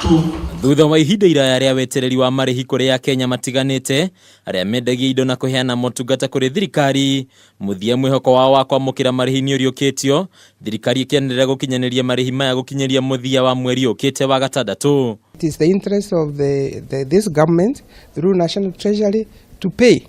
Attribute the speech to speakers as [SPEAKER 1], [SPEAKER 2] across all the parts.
[SPEAKER 1] Thutha wa ihinda iraya rĩa wetereri wa marihi kuri ya Kenya matiganite aria mendagia indo na kuheana motungata kuri thirikari, muthia mwihoko wao wa kwamukira marihi ni uriukitio, thirikari ikiendelea gukinyaniria marihi maya gukinyiria muthia wa mweri ukite wa gatandatu.
[SPEAKER 2] It is the interest of this government through National Treasury to pay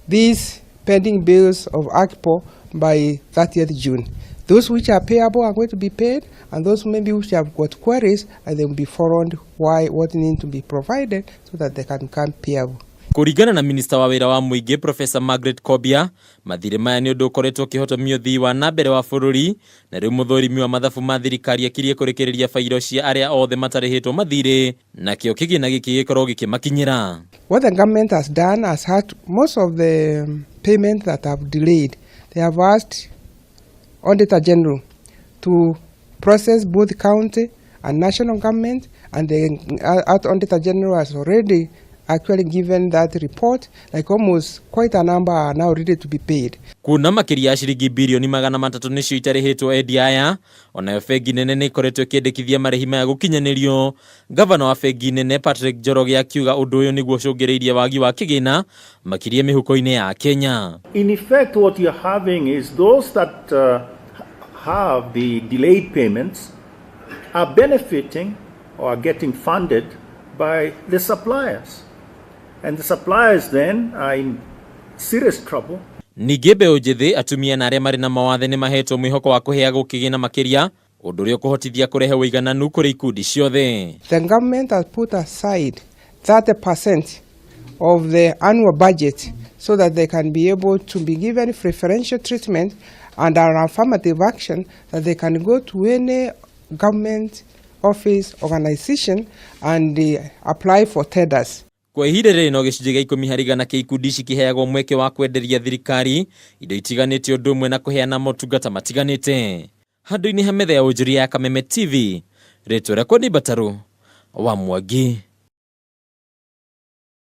[SPEAKER 2] these pending bills of ACPO by 30th June. Those which are payable are going to be paid, and those maybe which have got queries, and they will be forwarded what needs to be provided so that they can come payable.
[SPEAKER 1] Kuringana na minista wa wira wa muingi Professor Margaret Kobia, mathiiri maya ni undu ukoretwo ukihotomia uthii wa na mbere wa bururi, na riu muthurimi wa mathabu ma thirikari akirie kurikiria fairo cia aria othe matarihitwo mathiiri, na kio kigina giki gikorwo gikimakinyira.
[SPEAKER 2] What the government has done has had most of the payments that have delayed. They have asked Auditor General to process both county and national government, and the Auditor General has already actually given that report. Like almost quite a number are now ready to be paid.
[SPEAKER 1] Kuna makiria ya ciringi bilioni 300 nicio itarihitwo endia aya, onayo bengi nene ni ikoretwo ikiendekithia marihi maya gukinyanirio. Gavana wa bengi nene Patrick Njoroge akiuga undu uyu niguo cungiriirie wagi wa kigina makiria mihuko-ini ya Kenya.
[SPEAKER 3] In effect, what you're having is those that have the delayed payments are benefiting or are getting funded by the suppliers. And the suppliers then are in serious trouble.
[SPEAKER 1] Ningĩ mbeũ njĩthĩ, atumia na arĩa marĩ na mawathe nĩ mahetwo mwĩhoko wa kũheagwo kĩgĩna makĩria, ũndũ ũrĩa ũkũhotithia kũrehe ũigananu kũrĩ ikundi ciothe.
[SPEAKER 2] The government has put aside 30% of the annual budget so that they can be able to be given preferential treatment and an affirmative action that they can go to any government office organization and apply for tenders.
[SPEAKER 1] Kwa ihinda rĩrĩ no gĩcunjĩ gĩa 10 harĩ igana kĩa ikundi ici kĩheagwo mweke wa kwenderia thirikari indo itiganĩte ũndũ ũmwe na kũheana motungata matiganĩte. Handũ-inĩ ha metha ya ũnjũria ya Kameme TV, rĩtwa rĩakwa nĩ Mbataru wa Mwangi.